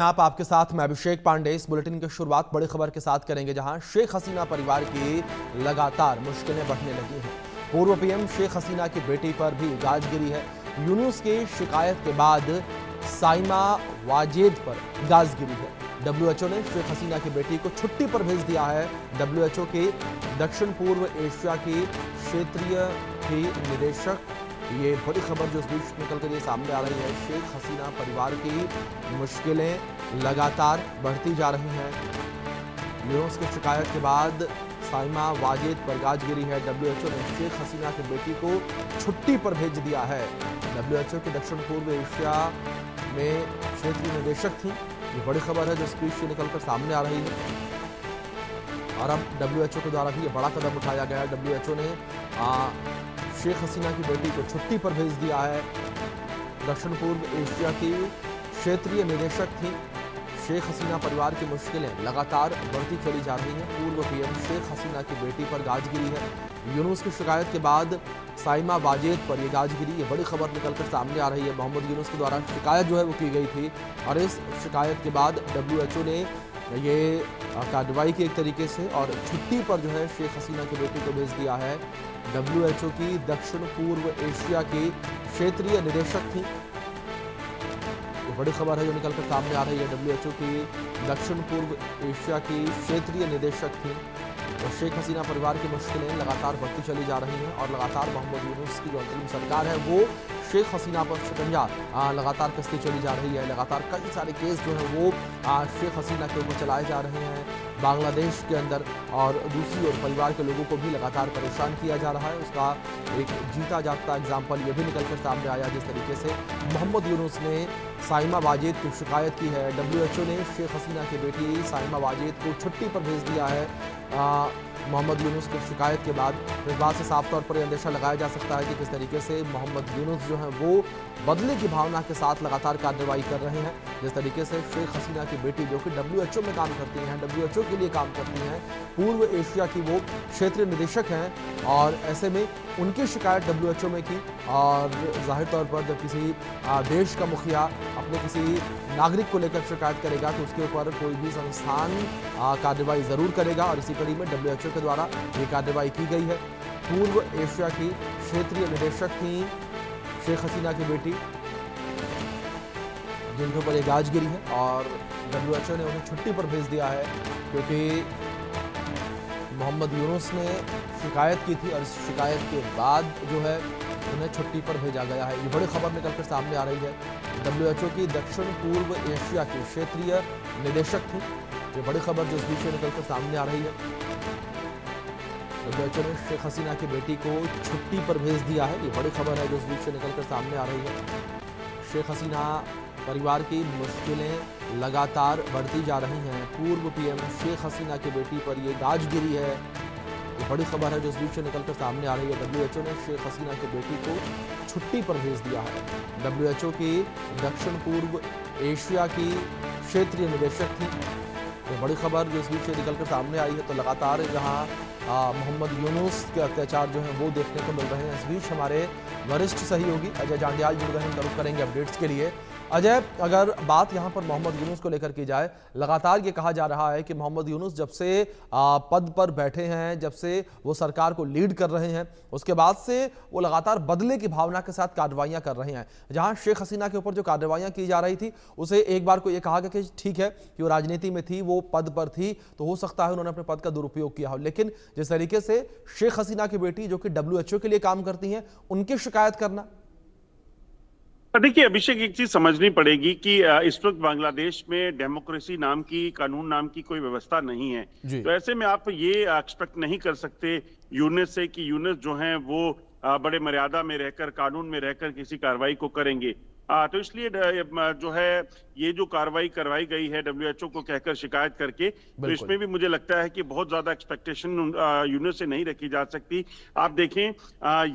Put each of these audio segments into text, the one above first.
आपके साथ मैं अभिषेक पांडे। इस बुलेटिन की शुरुआत बड़ी खबर के साथ करेंगे, जहां शेख हसीना परिवार की लगातार मुश्किलें बढ़ने लगी हैं। पूर्व पीएम शेख हसीना की बेटी पर भी गाज गिरी है। यूनुस की शिकायत के बाद साइमा वाजेद पर गाज गिरी है। डब्ल्यूएचओ ने शेख हसीना की बेटी को छुट्टी पर भेज दिया है। डब्ल्यूएचओ के दक्षिण पूर्व एशिया की क्षेत्रीय की निदेशक, ये बड़ी खबर जो इस बीच निकल कर ये सामने आ रही है। शेख हसीना परिवार की मुश्किलें लगातार बढ़ती जा रही हैं। यूनुस की शिकायत के बाद साइमा वाजेद पर गाज गिरी है। डब्ल्यूएचओ ने शेख हसीना की बेटी को छुट्टी पर भेज दिया है। डब्ल्यूएचओ के दक्षिण पूर्व एशिया में क्षेत्रीय निदेशक थी। ये बड़ी खबर है जो इस बीच निकलकर सामने आ रही है। और अब डब्ल्यूएचओ के द्वारा भी ये बड़ा कदम उठाया गया है। डब्ल्यूएचओ ने शेख हसीना की बेटी को छुट्टी पर भेज दिया है। दक्षिण पूर्व एशिया की क्षेत्रीय निदेशक थी। शेख हसीना परिवार की मुश्किलें लगातार बढ़ती चली जा रही हैं। पूर्व पीएम शेख हसीना की बेटी पर गाज गिरी है। यूनुस की शिकायत के बाद साइमा वाजेद पर यह गाज गिरी। ये बड़ी खबर निकलकर सामने आ रही है। मोहम्मद यूनुस के द्वारा शिकायत जो है वो की गई थी, और इस शिकायत के बाद डब्ल्यूएचओ ने ये कार्रवाई की एक तरीके से, और छुट्टी पर जो है शेख हसीना की बेटी को भेज दिया है। डब्ल्यूएचओ की दक्षिण पूर्व एशिया की क्षेत्रीय निदेशक थी। ये बड़ी खबर है जो निकलकर सामने आ रही है। डब्ल्यूएचओ की दक्षिण पूर्व एशिया की क्षेत्रीय निदेशक थी। तो शेख हसीना परिवार की मुश्किलें लगातार बढ़ती चली जा रही हैं, और लगातार मोहम्मद यूनुस की जो अंतरिम सरकार है वो शेख हसीना पर शिकंजा लगातार कसती चली जा रही है। लगातार कई सारे केस जो हैं वो शेख हसीना के ऊपर चलाए जा रहे हैं बांग्लादेश के अंदर, और दूसरी ओर परिवार के लोगों को भी लगातार परेशान किया जा रहा है। उसका एक जीता जागता एग्जाम्पल ये भी निकलकर सामने आया, जिस तरीके से मोहम्मद यूनुस ने साइमा वाजेद की शिकायत की है। डब्ल्यूएचओ ने शेख हसीना की बेटी साइमा वाजेद को छुट्टी पर भेज दिया है। मोहम्मद यूनुस की शिकायत के बाद इस बात से साफ तौर पर यह अंदेशा लगाया जा सकता है कि किस तरीके से मोहम्मद यूनुस जो है वो बदले की भावना के साथ लगातार कार्रवाई कर रहे हैं। जिस तरीके से शेख हसीना की बेटी, जो कि डब्ल्यूएचओ में काम करती हैं, डब्ल्यूएचओ के लिए काम करती हैं, पूर्व एशिया की वो क्षेत्रीय निदेशक हैं, और ऐसे में उनकी शिकायत डब्ल्यूएचओ में की। और जाहिर तौर पर जब किसी देश का मुखिया अपने किसी नागरिक को लेकर शिकायत करेगा तो उसके ऊपर कोई भी संस्थान कार्रवाई जरूर करेगा, और इसी कड़ी में डब्ल्यूएचओ के द्वारा ये कार्रवाई की गई है। पूर्व एशिया की क्षेत्रीय निदेशक थी शेख हसीना की बेटी, जिनके ऊपर ये गाज गिरी है, और डब्ल्यूएचओ ने उन्हें छुट्टी पर भेज दिया है क्योंकि मोहम्मद यूनुस ने शिकायत की थी, और इस शिकायत के बाद जो है उन्हें छुट्टी पर भेजा गया है। ये बड़ी खबर निकलकर सामने आ रही है। डब्ल्यूएचओ की दक्षिण पूर्व एशिया की क्षेत्रीय निदेशक थी। ये बड़ी खबर जो इस बीच में निकलकर सामने आ रही है। डब्ल्यूएचओ ने शेख हसीना की बेटी को छुट्टी पर भेज दिया है। ये बड़ी खबर है जो इस बीच से निकलकर सामने आ रही है। शेख हसीना परिवार की मुश्किलें लगातार बढ़ती जा रही हैं। पूर्व पीएम शेख हसीना की बेटी पर ये गाज गिरी है। ये बड़ी खबर है जो इस बीच से निकलकर सामने आ रही है। डब्ल्यूएचओ ने शेख हसीना की बेटी को छुट्टी पर भेज दिया है। डब्ल्यूएचओ की दक्षिण पूर्व एशिया की क्षेत्रीय निदेशक थी। ये बड़ी खबर जो इस बीच से निकलकर सामने आई है। तो लगातार जहां मोहम्मद यूनुस के अत्याचार जो हैं वो देखने को मिल रहे हैं। इस बीच हमारे वरिष्ठ सहयोगी अजय जांडियाल जुड़ गए हैं, हम करेंगे अपडेट्स के लिए। अजय, अगर बात यहाँ पर मोहम्मद यूनुस को लेकर की जाए, लगातार ये कहा जा रहा है कि मोहम्मद यूनुस जब से पद पर बैठे हैं, जब से वो सरकार को लीड कर रहे हैं, उसके बाद से वो लगातार बदले की भावना के साथ कार्रवाइयाँ कर रहे हैं। जहाँ शेख हसीना के ऊपर जो कार्रवाइयाँ की जा रही थी, उसे एक बार को ये कहा गया कि ठीक है कि वो राजनीति में थी, वो पद पर थी, तो हो सकता है उन्होंने अपने पद का दुरुपयोग किया हो। लेकिन जिस तरीके से शेख हसीना की बेटी, जो कि डब्ल्यूएचओ के लिए काम करती हैं, उनकी शिकायत करना। देखिए अभिषेक, एक चीज समझनी पड़ेगी कि इस वक्त बांग्लादेश में डेमोक्रेसी नाम की, कानून नाम की कोई व्यवस्था नहीं है। तो ऐसे में आप ये एक्सपेक्ट नहीं कर सकते यूनुस से कि यूनुस जो हैं वो बड़े मर्यादा में रहकर, कानून में रहकर किसी कार्रवाई को करेंगे। तो इसलिए जो है ये जो कार्रवाई करवाई गई है डब्ल्यूएचओ को कहकर शिकायत करके, तो इसमें भी मुझे लगता है कि बहुत ज्यादा एक्सपेक्टेशन यूनुस से नहीं रखी जा सकती। आप देखें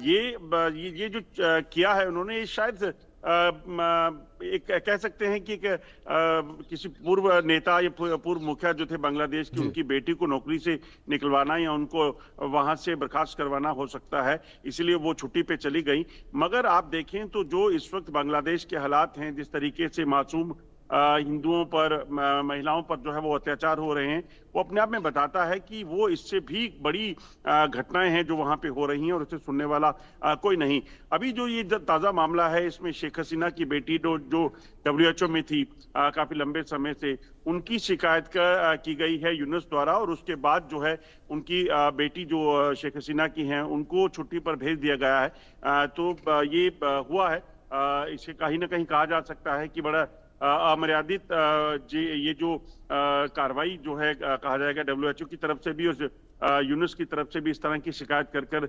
ये जो किया है उन्होंने, शायद एक कह सकते हैं कि किसी पूर्व नेता या पूर्व मुखिया जो थे बांग्लादेश की, उनकी बेटी को नौकरी से निकलवाना या उनको वहां से बर्खास्त करवाना हो सकता है, इसलिए वो छुट्टी पे चली गई। मगर आप देखें तो जो इस वक्त बांग्लादेश के हालात हैं, जिस तरीके से मासूम हिंदुओं पर, महिलाओं पर जो है वो अत्याचार हो रहे हैं, वो अपने आप में बताता है कि वो इससे भी बड़ी घटनाएं हैं जो वहां पे हो रही हैं और उसे सुनने वाला कोई नहीं। अभी जो ये ताजा मामला है, इसमें शेख हसीना की बेटी जो WHO में थी काफी लंबे समय से, उनकी शिकायत की गई है यूनुस द्वारा, और उसके बाद जो है उनकी बेटी जो शेख हसीना की हैं उनको छुट्टी पर भेज दिया गया है। तो ये हुआ है, इसे कहीं ना कहीं कहा जा सकता है कि बड़ा अमर्यादित ये जो कार्रवाई जो है, कहा जाएगा WHO की तरफ से भी और यूनुस की तरफ से भी इस तरह की शिकायत कर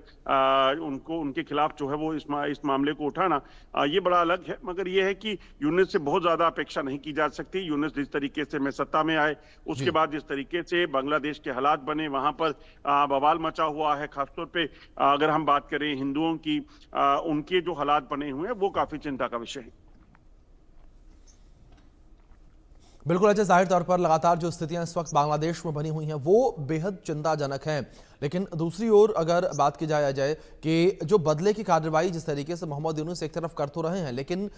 उनको उनके खिलाफ जो है वो इस मामले को उठाना, ये बड़ा अलग है। मगर ये है कि यूनुस से बहुत ज्यादा अपेक्षा नहीं की जा सकती। यूनुस जिस तरीके से में सत्ता में आए, उसके बाद जिस तरीके से बांग्लादेश के हालात बने, वहां पर बवाल मचा हुआ है। खासतौर पे अगर हम बात करें हिंदुओं की, उनके जो हालात बने हुए हैं वो काफी चिंता का विषय है। बिल्कुल अजय, जाहिर तौर पर लगातार जो स्थितियां इस वक्त बांग्लादेश में बनी हुई हैं वो बेहद चिंताजनक हैं। लेकिन दूसरी ओर अगर बात की जाए अजय कि जो बदले की कार्रवाई जिस तरीके से मोहम्मद यूनुस एक तरफ कर तो रहे हैं, लेकिन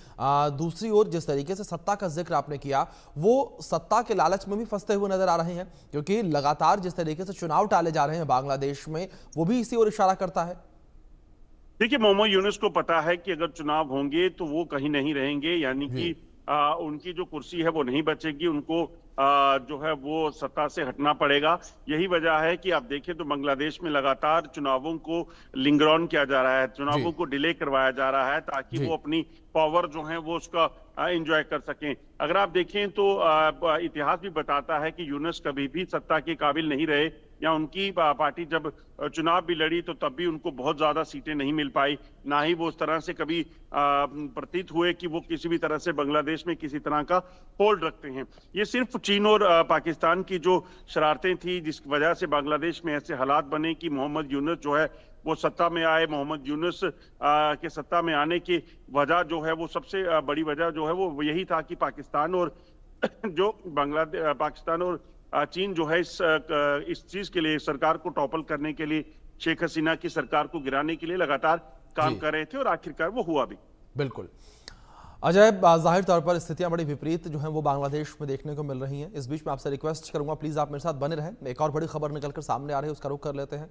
दूसरी ओर जिस तरीके से सत्ता का जिक्र आपने किया, वो सत्ता के लालच में भी फंसते हुए नजर आ रहे हैं, क्योंकि लगातार जिस तरीके से चुनाव टाले जा रहे हैं बांग्लादेश में, वो भी इसी ओर इशारा करता है। देखिए, मोहम्मद यूनुस को पता है कि अगर चुनाव होंगे तो वो कहीं नहीं रहेंगे, यानी कि उनकी जो कुर्सी है वो नहीं बचेगी, उनको जो है वो सत्ता से हटना पड़ेगा। यही वजह है कि आप देखें तो बांग्लादेश में लगातार चुनावों को लिंगर ऑन किया जा रहा है, चुनावों को डिले करवाया जा रहा है, ताकि वो अपनी पावर जो है वो उसका एंजॉय कर सकें। अगर आप देखें तो इतिहास भी बताता है कि यूनुस कभी भी सत्ता के काबिल नहीं रहे, या उनकी पार्टी जब चुनाव भी लड़ी तो तब भी उनको बहुत ज्यादा सीटें नहीं मिल पाई। ना ही वो उस तरह से कभी प्रतीत हुए कि वो किसी भी तरह से बांग्लादेश में किसी तरह का होल्ड रखते हैं। ये सिर्फ चीन और पाकिस्तान की जो शरारतें थी जिस वजह से बांग्लादेश में ऐसे हालात बने कि मोहम्मद यूनुस जो है वो सत्ता में आए। मोहम्मद यूनुस के सत्ता में आने की वजह जो है वो सबसे बड़ी वजह जो है वो यही था कि पाकिस्तान और जो पाकिस्तान और चीन जो है इस चीज के लिए, सरकार को टॉपल करने के लिए, शेख हसीना की सरकार को गिराने के लिए लगातार काम कर रहे थे, और आखिरकार वो हुआ भी। बिल्कुल अजय, जाहिर तौर पर स्थितियां बड़ी विपरीत जो हैं वो बांग्लादेश में देखने को मिल रही हैं। इस बीच में आपसे रिक्वेस्ट करूंगा, प्लीज आप मेरे साथ बने रहें। एक और बड़ी खबर निकलकर सामने आ रही है, उसका रुख कर लेते हैं।